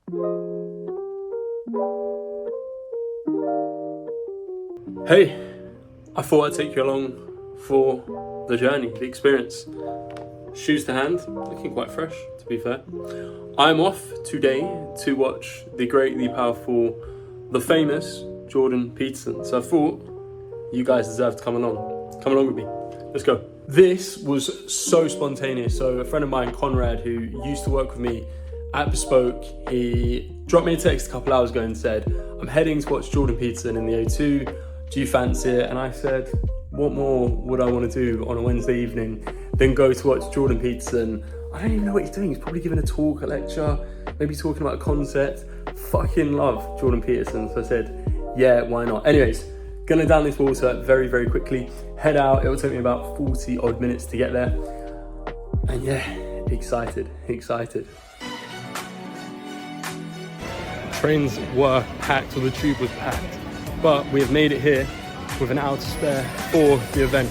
Hey, I thought I'd take you along for the journey, the experience. Shoes to hand, looking quite fresh, to be fair. I'm off today to watch the great, the powerful, the famous Jordan Peterson. So I thought you guys deserve to come along. Come along with me. Let's go. This was so spontaneous. So a friend of mine, Conrad, who used to work with me at Bespoke, he dropped me a text a couple hours ago and said, I'm heading to watch Jordan Peterson in the O2. Do you fancy it? And I said, what more would I want to do on a Wednesday evening than go to watch Jordan Peterson? I don't even know what he's doing. He's probably giving a talk, a lecture, maybe talking about a concept. Fucking love Jordan Peterson. So I said, yeah, why not? Anyways, gonna down this water very, very quickly. Head out. It will take me about 40 odd minutes to get there. And yeah, excited. Trains were packed, or the tube was packed. But we have made it here with an hour to spare for the event.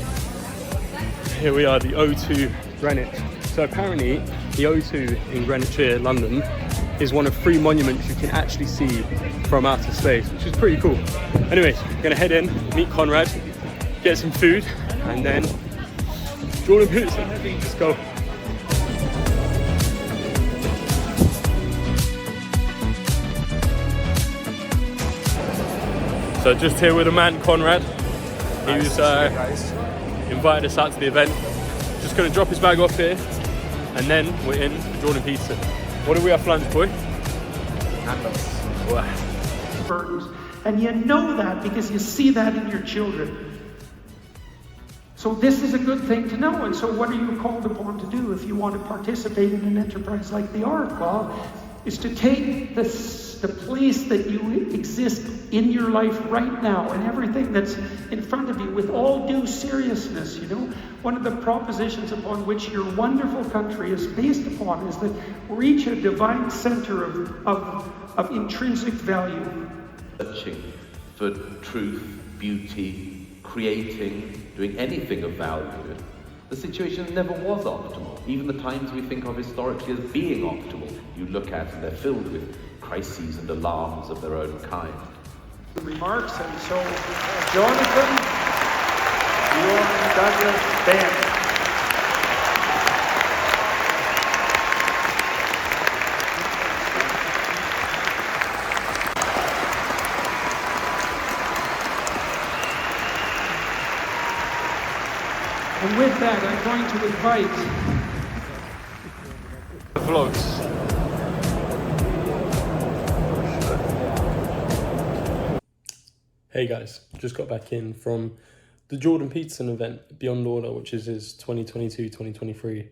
Here we are, the O2 Greenwich. So apparently the O2 in Greenwich here, London, is one of 3 monuments you can actually see from outer space, which is pretty cool. Anyways, I'm gonna head in, meet Conrad, get some food, and then Jordan Peterson. Let's go. So just here with a man, Conrad. He was invited us out to the event. Just gonna drop his bag off here, and then we're in for Jordan Peterson. What do we have for lunch, boy? Burdens. And you know that because you see that in your children. So this is a good thing to know. And so what are you called upon to do if you want to participate in an enterprise like the Ark? Well, is to take the place that you exist in your life right now and everything that's in front of you with all due seriousness. You know, one of the propositions upon which your wonderful country is based upon is that reach a divine center of intrinsic value. Searching for truth, beauty, creating, doing anything of value. The situation never was optimal. Even the times we think of historically as being optimal, you look at and they're filled with crises and alarms of their own kind. The remarks, and so Jonathan, Bjorn, Douglas, Ben. And with that, I'm going to invite the vlogs. Hey guys, just got back in from the Jordan Peterson event, Beyond Order, which is his 2022-2023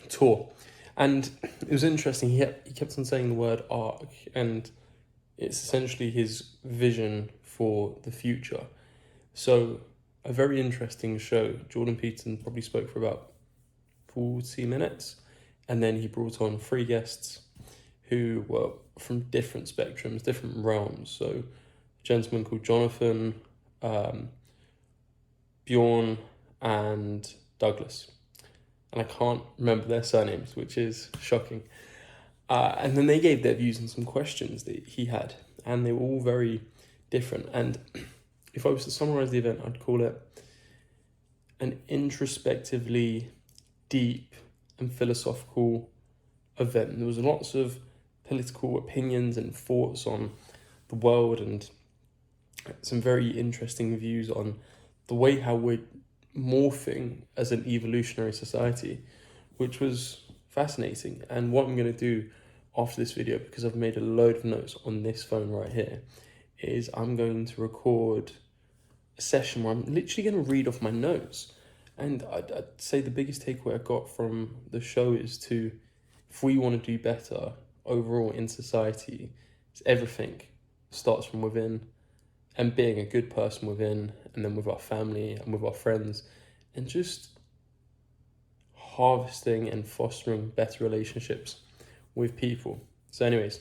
tour. And it was interesting, he kept on saying the word arc, and it's essentially his vision for the future. So a very interesting show. Jordan Peterson probably spoke for about 40 minutes, and then he brought on 3 guests who were from different spectrums, different realms. So a gentleman called Jonathan, Bjorn, and Douglas. And I can't remember their surnames, which is shocking. And then they gave their views on some questions that he had, and they were all very different. And if I was to summarize the event, I'd call it an introspectively deep and philosophical event. There was lots of political opinions and thoughts on the world, and some very interesting views on the way how we're morphing as an evolutionary society, which was fascinating. And what I'm going to do after this video, because I've made a load of notes on this phone right here, is I'm going to record a session where I'm literally going to read off my notes. And I'd say the biggest takeaway I got from the show is if we want to do better overall in society, everything starts from within, and being a good person within, and then with our family and with our friends, and just harvesting and fostering better relationships with people. So anyways,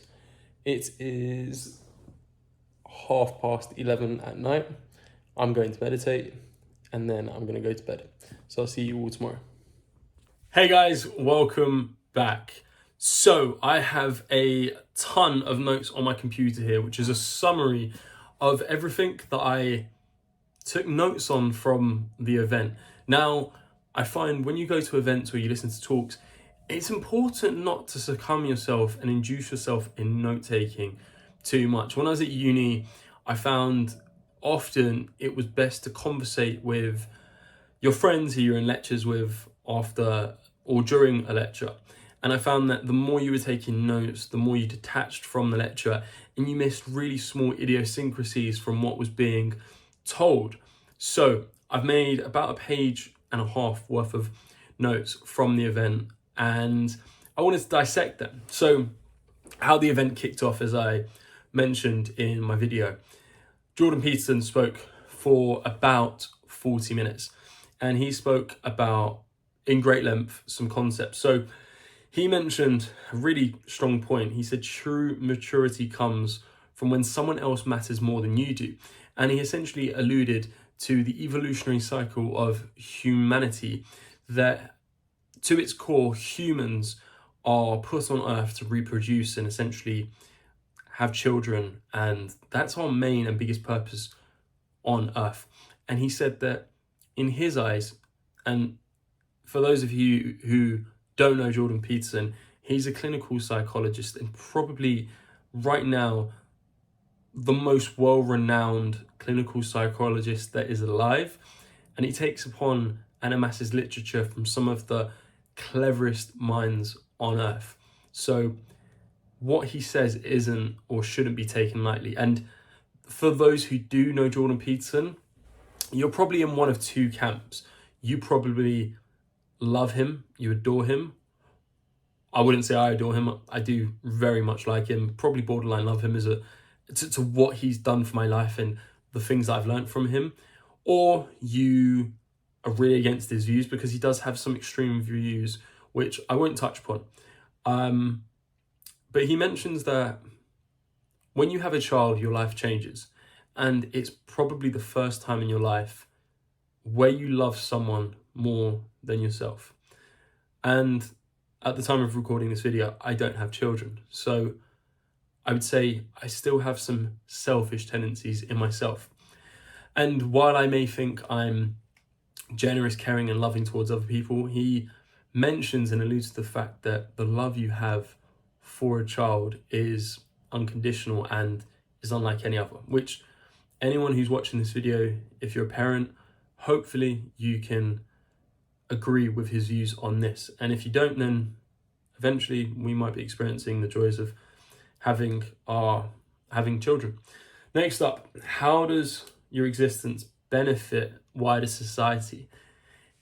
it is 11:30 at night. I'm going to meditate, and then I'm going to go to bed. So I'll see you all tomorrow. Hey guys, welcome back. So I have a ton of notes on my computer here, which is a summary of everything that I took notes on from the event. Now, I find when you go to events or you listen to talks, it's important not to succumb yourself and induce yourself in note-taking too much. When I was at uni, I found often it was best to conversate with your friends who you're in lectures with after or during a lecture. And I found that the more you were taking notes, the more you detached from the lecture and you missed really small idiosyncrasies from what was being told. So I've made about a page and a half worth of notes from the event and I wanted to dissect them. So how the event kicked off, as I mentioned in my video, Jordan Peterson spoke for about 40 minutes and he spoke about, in great length, some concepts. So he mentioned a really strong point. He said true maturity comes from when someone else matters more than you do. And he essentially alluded to the evolutionary cycle of humanity, that to its core, humans are put on Earth to reproduce and essentially have children. And that's our main and biggest purpose on Earth. And he said that in his eyes, and for those of you who don't know Jordan Peterson, he's a clinical psychologist and probably right now the most well-renowned clinical psychologist that is alive. And he takes upon and amasses literature from some of the cleverest minds on Earth. So what he says isn't or shouldn't be taken lightly. And for those who do know Jordan Peterson, you're probably in one of two camps. You probably love him, you adore him. I wouldn't say I adore him. I do very much like him, probably borderline love him as to what he's done for my life and the things I've learned from him. Or you are really against his views because he does have some extreme views, which I won't touch upon. But he mentions that when you have a child, your life changes. And it's probably the first time in your life where you love someone more than yourself. And at the time of recording this video, I don't have children. So I would say I still have some selfish tendencies in myself. And while I may think I'm generous, caring, and loving towards other people, he mentions and alludes to the fact that the love you have for a child is unconditional and is unlike any other, which anyone who's watching this video, if you're a parent, hopefully you can agree with his views on this. And if you don't, then eventually we might be experiencing the joys of having children. Next up, how does your existence benefit wider society?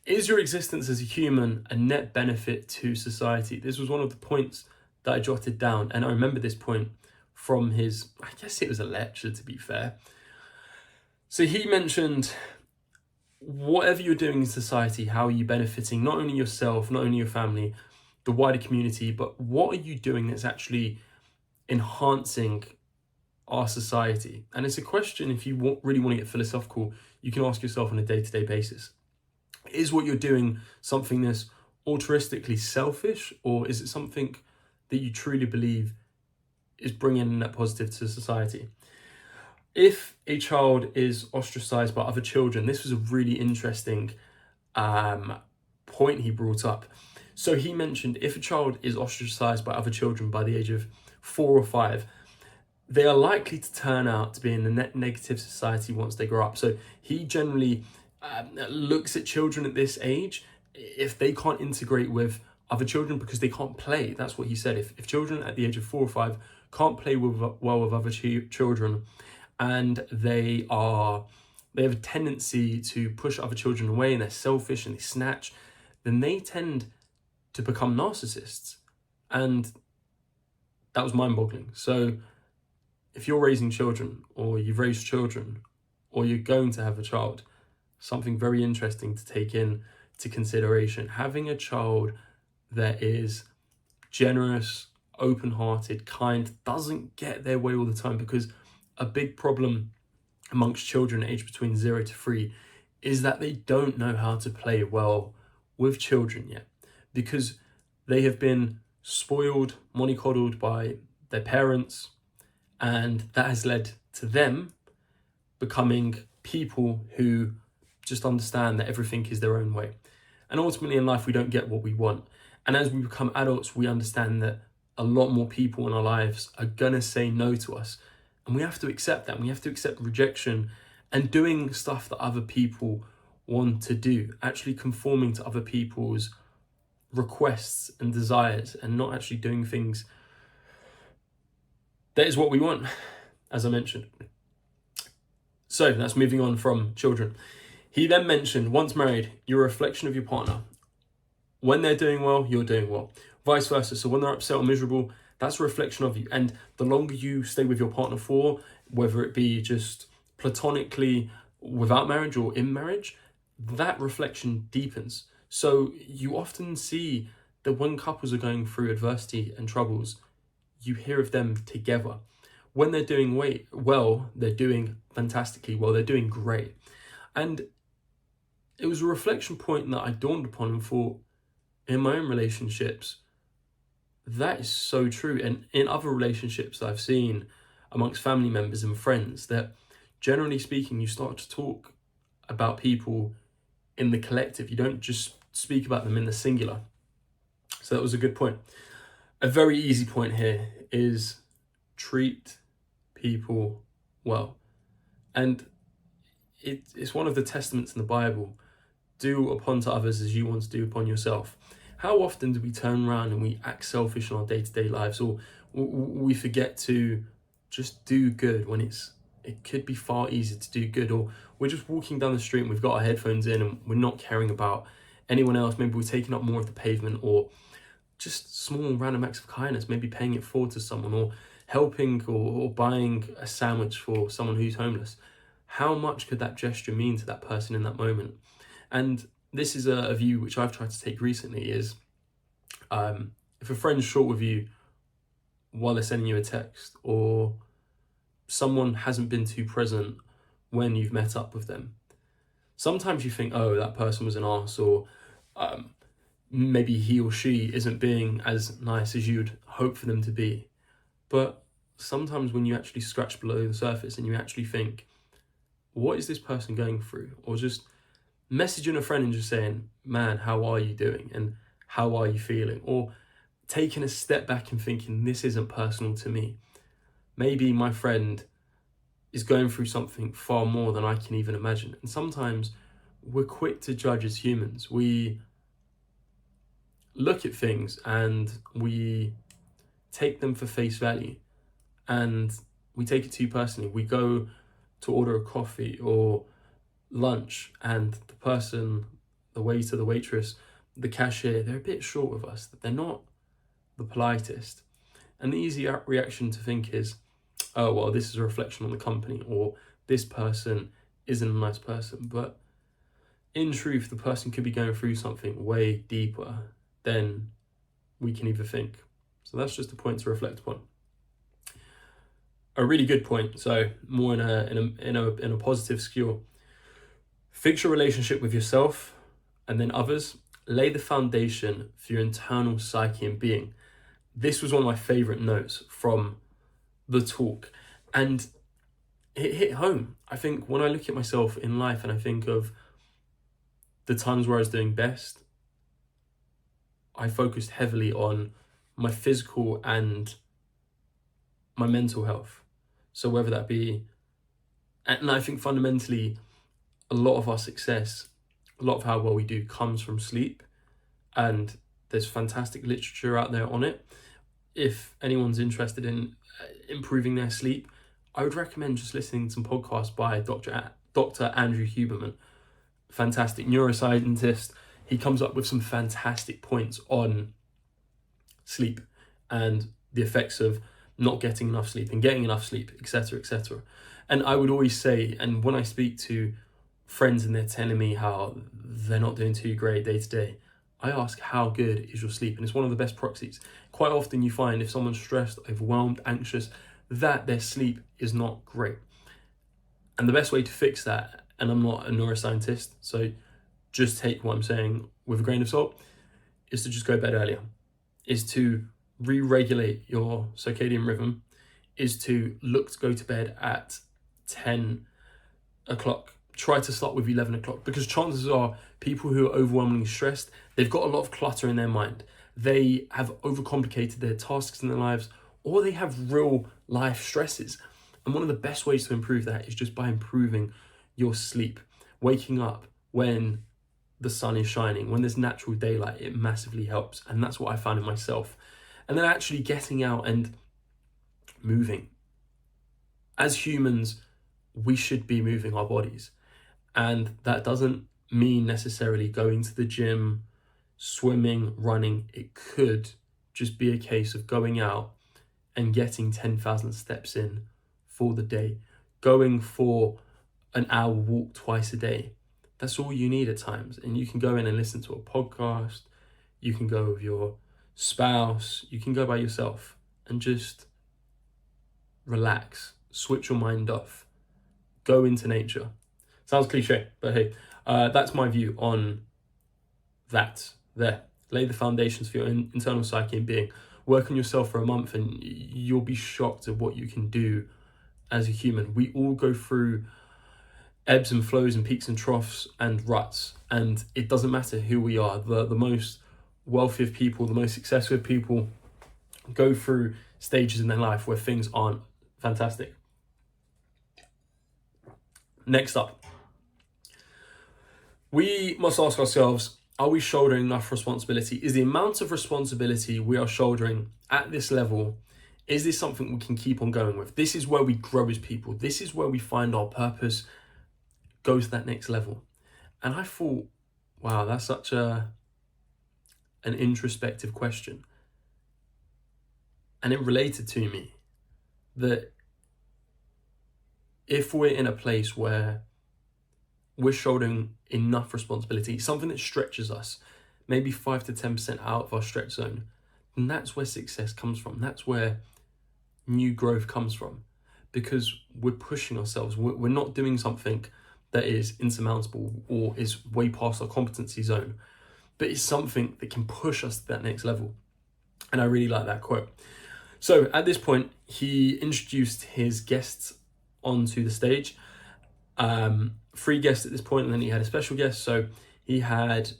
Is your existence as a human a net benefit to society? This was one of the points that I jotted down, and I remember this point from his, I guess it was a lecture to be fair. So he mentioned whatever you're doing in society, how are you benefiting not only yourself, not only your family, the wider community, but what are you doing that's actually enhancing our society? And it's a question, if you really want to get philosophical, you can ask yourself on a day-to-day basis. Is what you're doing something that's altruistically selfish, or is it something that you truly believe is bringing that positive to society? If a child is ostracized by other children, this was a really interesting point he brought up. So he mentioned if a child is ostracized by other children by the age of 4 or 5, they are likely to turn out to be in a negative society once they grow up. So he generally looks at children at this age, if they can't integrate with other children because they can't play. That's what he said. If children at the age of 4 or 5 can't play well with other children, and they have a tendency to push other children away and they're selfish and they snatch, then they tend to become narcissists. And that was mind-boggling. So if you're raising children, or you've raised children, or you're going to have a child, something very interesting to take into consideration. Having a child that is generous, open-hearted, kind, doesn't get their way all the time, because a big problem amongst children aged between 0 to 3 is that they don't know how to play well with children yet, because they have been spoiled, mollycoddled by their parents, and that has led to them becoming people who just understand that everything is their own way. And ultimately in life, we don't get what we want. And as we become adults, we understand that a lot more people in our lives are gonna say no to us. And we have to accept that. We have to accept rejection and doing stuff that other people want to do, actually conforming to other people's requests and desires, and not actually doing things that is what we want, as I mentioned. So that's moving on from children. He then mentioned, once married, you're a reflection of your partner. When they're doing well, you're doing well. Vice versa. So when they're upset or miserable, that's a reflection of you. And the longer you stay with your partner for, whether it be just platonically without marriage or in marriage, that reflection deepens. So you often see that when couples are going through adversity and troubles, you hear of them together. When they're doing well, they're doing fantastically well, they're doing great. And it was a reflection point that I dawned upon and thought, in my own relationships, that is so true. And in other relationships that I've seen amongst family members and friends, that generally speaking, you start to talk about people in the collective. You don't just speak about them in the singular. So that was a good point. A very easy point here is treat people well. And it's one of the testaments in the Bible. Do upon to others as you want to do upon yourself. How often do we turn around and we act selfish in our day-to-day lives, or we forget to just do good when it could be far easier to do good, or we're just walking down the street and we've got our headphones in and we're not caring about anyone else. Maybe we're taking up more of the pavement, or just small random acts of kindness, maybe paying it forward to someone, or helping or buying a sandwich for someone who's homeless. How much could that gesture mean to that person in that moment? And this is a view which I've tried to take recently is, if a friend's short with you while they're sending you a text, or someone hasn't been too present when you've met up with them, sometimes you think, oh, that person was an arse, or maybe he or she isn't being as nice as you'd hope for them to be. But sometimes when you actually scratch below the surface and you actually think, what is this person going through? Or just messaging a friend and just saying, man, how are you doing? And how are you feeling? Or taking a step back and thinking, this isn't personal to me. Maybe my friend is going through something far more than I can even imagine. And sometimes we're quick to judge as humans. We look at things and we take them for face value, and we take it too personally. We go to order a coffee or lunch, and the person, the waiter, the waitress, the cashier, they're a bit short of us, that they're not the politest. And the easy reaction to think is, oh, well, this is a reflection on the company, or this person isn't a nice person. But in truth, the person could be going through something way deeper than we can even think. So that's just a point to reflect upon. A really good point. So more in a positive skew. Fix your relationship with yourself and then others. Lay the foundation for your internal psyche and being. This was one of my favorite notes from the talk, and it hit home. I think when I look at myself in life and I think of the times where I was doing best, I focused heavily on my physical and my mental health. So whether that be, and I think fundamentally, a lot of our success, a lot of how well we do comes from sleep, and there's fantastic literature out there on it. If anyone's interested in improving their sleep, I would recommend just listening to some podcasts by Dr. Andrew Huberman, fantastic neuroscientist. He comes up with some fantastic points on sleep and the effects of not getting enough sleep and getting enough sleep, etc., etc. And I would always say, and when I speak to friends and they're telling me how they're not doing too great day to day, I ask, how good is your sleep? And it's one of the best proxies. Quite often you find if someone's stressed, overwhelmed, anxious, that their sleep is not great. And the best way to fix that, and I'm not a neuroscientist, so just take what I'm saying with a grain of salt, is to just go to bed earlier. is to re-regulate your circadian rhythm, is to look to go to bed at 10 o'clock. Try to start with 11 o'clock, because chances are people who are overwhelmingly stressed, they've got a lot of clutter in their mind. They have overcomplicated their tasks in their lives, or they have real life stresses. And one of the best ways to improve that is just by improving your sleep. Waking up when the sun is shining, when there's natural daylight, it massively helps. And that's what I found in myself. And then actually getting out and moving. As humans, we should be moving our bodies. And that doesn't mean necessarily going to the gym, swimming, running. It could just be a case of going out and getting 10,000 steps in for the day, going for an hour walk twice a day. That's all you need at times. And you can go in and listen to a podcast. You can go with your spouse. You can go by yourself and just relax, switch your mind off, go into nature. Sounds cliche, but hey, that's my view on that there. Lay the foundations for your internal psyche and being. Work on yourself for a month and you'll be shocked at what you can do as a human. We all go through ebbs and flows and peaks and troughs and ruts, and it doesn't matter who we are. The most wealthy of people, the most successful people go through stages in their life where things aren't fantastic. Next up, we must ask ourselves, are we shouldering enough responsibility? Is the amount of responsibility we are shouldering at this level, is this something we can keep on going with? This is where we grow as people. This is where we find our purpose, go to that next level. And I thought, wow, that's such an introspective question. And it related to me that if we're in a place where we're shouldering enough responsibility, something that stretches us, maybe 5 to 10% out of our stretch zone, then that's where success comes from. That's where new growth comes from, because we're pushing ourselves. We're not doing something that is insurmountable or is way past our competency zone, but it's something that can push us to that next level. And I really like that quote. So at this point, he introduced his guests onto the stage. 3 guests at this point, and then he had a special guest. So he had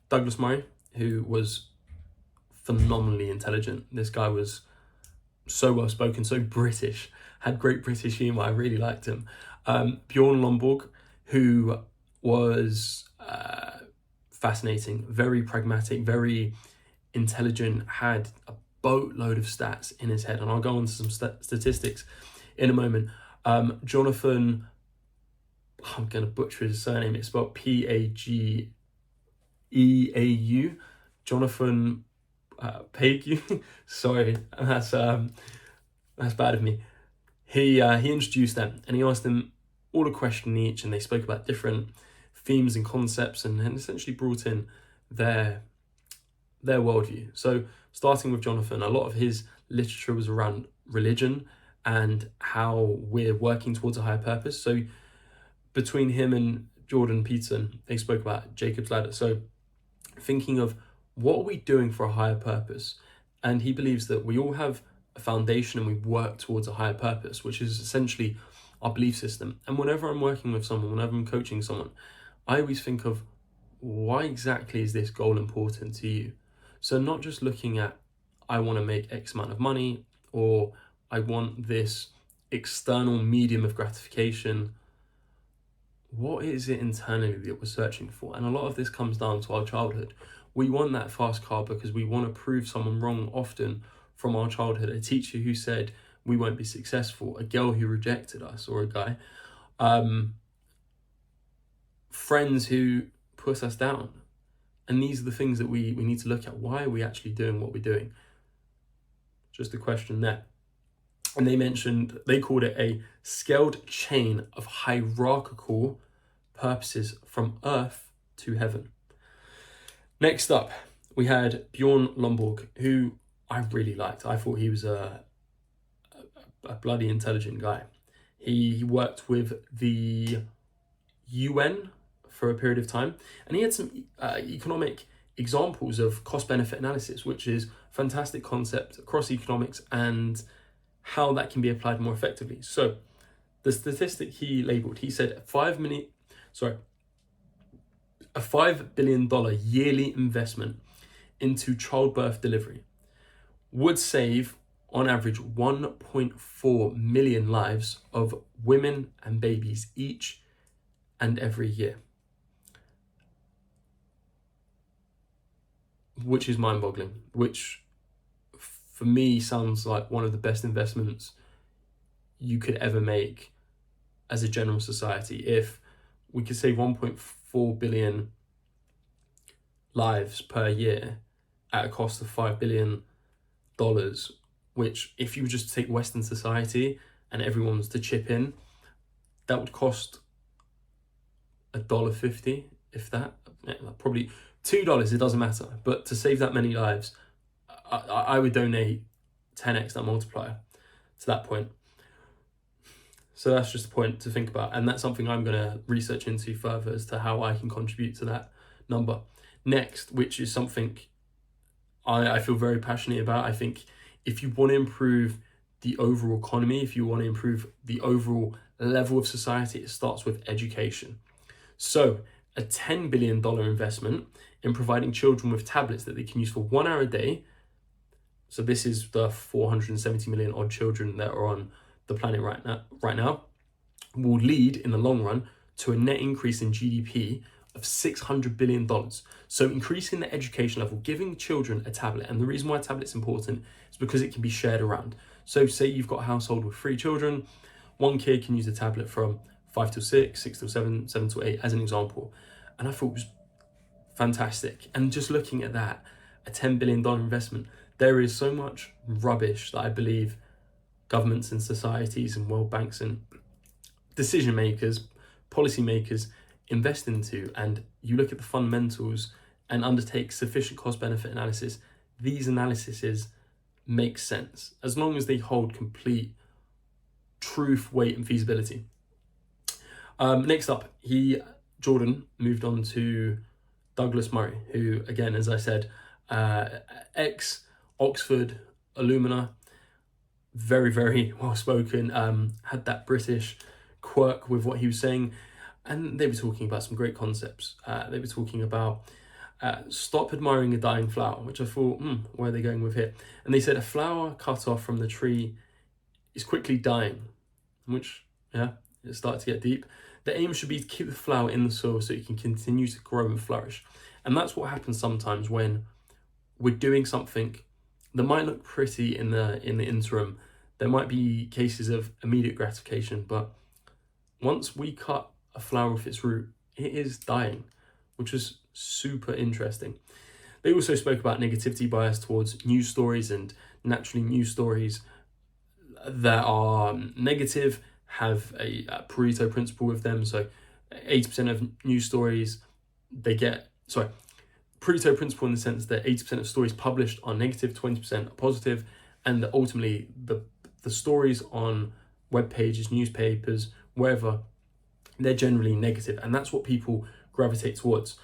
Douglas Murray, who was phenomenally intelligent. This guy was so well spoken, so British, had great British humor. I really liked him. Bjorn Lomborg, who was fascinating, very pragmatic, very intelligent, had a boatload of stats in his head, and I'll go on to some statistics in a moment. Jonathan, I'm going to butcher his surname, it's spelled Pageau, Jonathan Pageau. Sorry, that's bad of me. He introduced them and he asked them all a question each, and they spoke about different themes and concepts and essentially brought in their worldview. So starting with Jonathan, a lot of his literature was around religion and how we're working towards a higher purpose. So between him and Jordan Peterson, they spoke about Jacob's Ladder. So thinking of what are we doing for a higher purpose? And he believes that we all have a foundation and we work towards a higher purpose, which is essentially our belief system. And whenever I'm working with someone, whenever I'm coaching someone, I always think of, why exactly is this goal important to you? So not just looking at, I want to make X amount of money, or I want this external medium of gratification. What is it internally that we're searching for? And a lot of this comes down to our childhood. We want that fast car because we want to prove someone wrong, often from our childhood. A teacher who said we won't be successful, a girl who rejected us, or a guy. Friends who put us down. And these are the things that we need to look at. Why are we actually doing what we're doing? Just a question there. And they called it a scaled chain of hierarchical purposes from earth to heaven. Next up, we had Bjorn Lomborg, who I really liked. I thought he was a bloody intelligent guy. He worked with the UN for a period of time, and he had some economic examples of cost-benefit analysis, which is a fantastic concept across economics and how that can be applied more effectively. So the statistic he labeled, he said a $5 billion yearly investment into childbirth delivery would save on average 1.4 million lives of women and babies each and every year, which is mind-boggling, which for me sounds like one of the best investments you could ever make as a general society. If we could save 1.4 billion lives per year at a cost of $5 billion, which if you were just to take Western society and everyone was to chip in, that would cost $1.50, if that, probably $2, it doesn't matter. But to save that many lives, I would donate 10x that multiplier to that point. So that's just a point to think about. And that's something I'm going to research into further as to how I can contribute to that number. Next, which is something I feel very passionate about. I think if you want to improve the overall economy, if you want to improve the overall level of society, it starts with education. So a $10 billion investment in providing children with tablets that they can use for 1 hour a day. So this is the 470 million odd children that are on the planet right now, will lead in the long run to a net increase in GDP of $600 billion. So increasing the education level, giving children a tablet. And the reason why a tablet's important is because it can be shared around. So say you've got a household with 3 children, one kid can use a tablet from 5 till 6, 6 till 7, 7 till 8 as an example. And I thought it was fantastic. And just looking at that, a $10 billion investment, there is so much rubbish that I believe governments and societies and world banks and decision makers, policy makers invest into, and you look at the fundamentals and undertake sufficient cost benefit analysis, these analyses make sense as long as they hold complete truth, weight and feasibility. Next up, Jordan moved on to Douglas Murray, who again, as I said, ex-Oxford alumna, very, very well spoken, had that British quirk with what he was saying. And they were talking about some great concepts. They were talking about stop admiring a dying flower, which I thought, where are they going with here? And they said a flower cut off from the tree is quickly dying, which, it started to get deep. The aim should be to keep the flower in the soil so it can continue to grow and flourish. And that's what happens sometimes when we're doing something that might look pretty in the interim. There might be cases of immediate gratification, but once we cut a flower with its root, it is dying, which was super interesting. They also spoke about negativity bias towards news stories, and naturally news stories that are negative have a Pareto principle with them. So 80% of news stories, Pareto principle in the sense that 80% of stories published are negative, 20% are positive, and that ultimately the stories on web pages, newspapers, wherever, they're generally negative, and that's what people gravitate towards.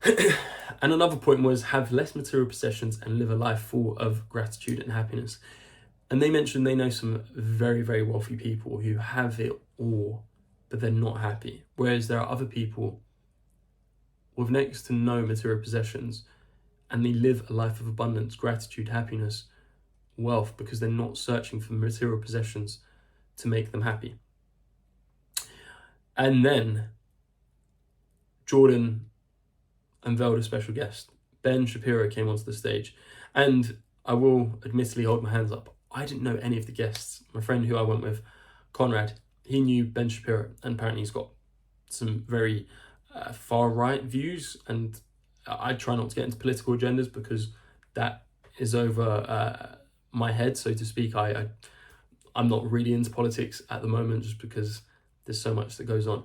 And another point was have less material possessions and live a life full of gratitude and happiness. And they mentioned they know some very, very wealthy people who have it all, but they're not happy. Whereas there are other people with next to no material possessions, and they live a life of abundance, gratitude, happiness, wealth, because they're not searching for material possessions to make them happy. And then Jordan unveiled a special guest. Ben Shapiro came onto the stage, and I will admittedly hold my hands up. I didn't know any of the guests. My friend who I went with, Conrad, he knew Ben Shapiro, and apparently he's got some very far-right views, and I try not to get into political agendas because that is over my head, so to speak. I'm not really into politics at the moment just because there's so much that goes on.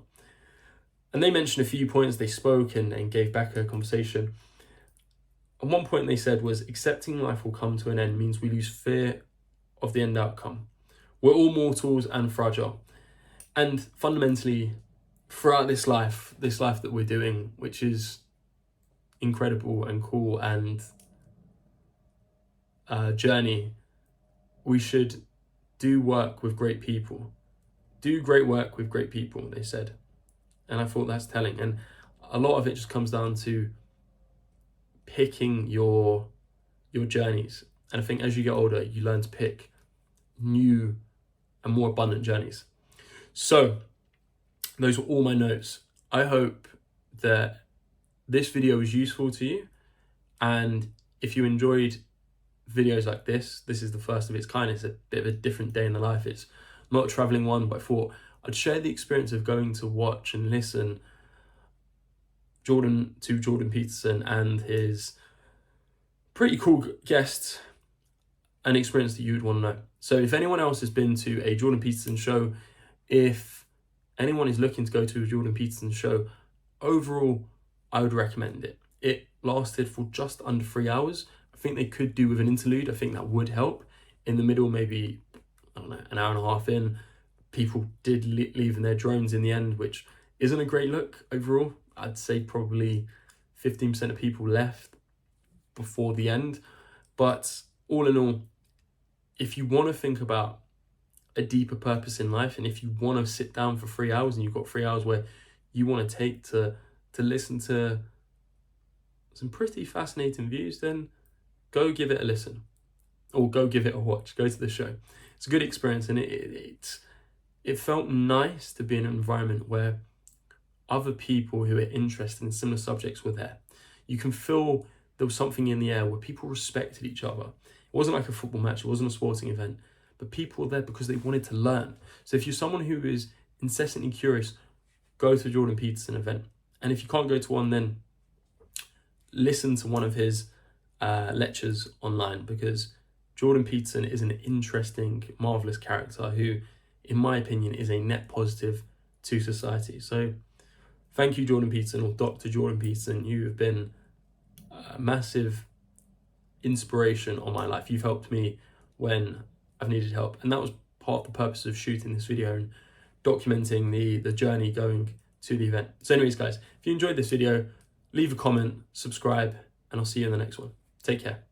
And they mentioned a few points. They spoke and gave back a conversation. And one point they said was, accepting life will come to an end means we lose fear of the end outcome. We're all mortals and fragile. And fundamentally, throughout this life that we're doing, which is incredible and cool and journey, we should do work with great people. Do great work with great people, they said. And I thought that's telling. And a lot of it just comes down to picking your journeys. And I think as you get older, you learn to pick new and more abundant journeys. So those were all my notes. I hope that this video was useful to you. And if you enjoyed videos like this is the first of its kind. It's a bit of a different day in the life. It's not a traveling one, but I thought I'd share the experience of going to watch and listen to Jordan Peterson and his pretty cool guests, an experience that you would want to know. So if anyone else has been to a Jordan Peterson show, if anyone is looking to go to a Jordan Peterson show, overall, I would recommend it. It lasted for just under 3 hours. I think they could do with an interlude. I think that would help. In the middle, maybe, I don't know, an hour and a half in, people did leave in their drones in the end, which isn't a great look overall. I'd say probably 15% of people left before the end. But all in all, if you want to think about a deeper purpose in life, and if you want to sit down for 3 hours and you've got 3 hours where you want to take to listen to some pretty fascinating views, then go give it a listen or go give it a watch. Go to the show. It's a good experience, and it felt nice to be in an environment where other people who are interested in similar subjects were there. You can feel there was something in the air where people respected each other. It wasn't like a football match, it wasn't a sporting event, but people were there because they wanted to learn. So if you're someone who is incessantly curious, go to a Jordan Peterson event. And if you can't go to one, then listen to one of his lectures online, because Jordan Peterson is an interesting, marvelous character who, in my opinion, is a net positive to society. So thank you, Jordan Peterson, or Dr. Jordan Peterson. You have been a massive inspiration on my life. You've helped me when I've needed help. And that was part of the purpose of shooting this video and documenting the journey going to the event. So anyways, guys, if you enjoyed this video, leave a comment, subscribe, and I'll see you in the next one. Take care.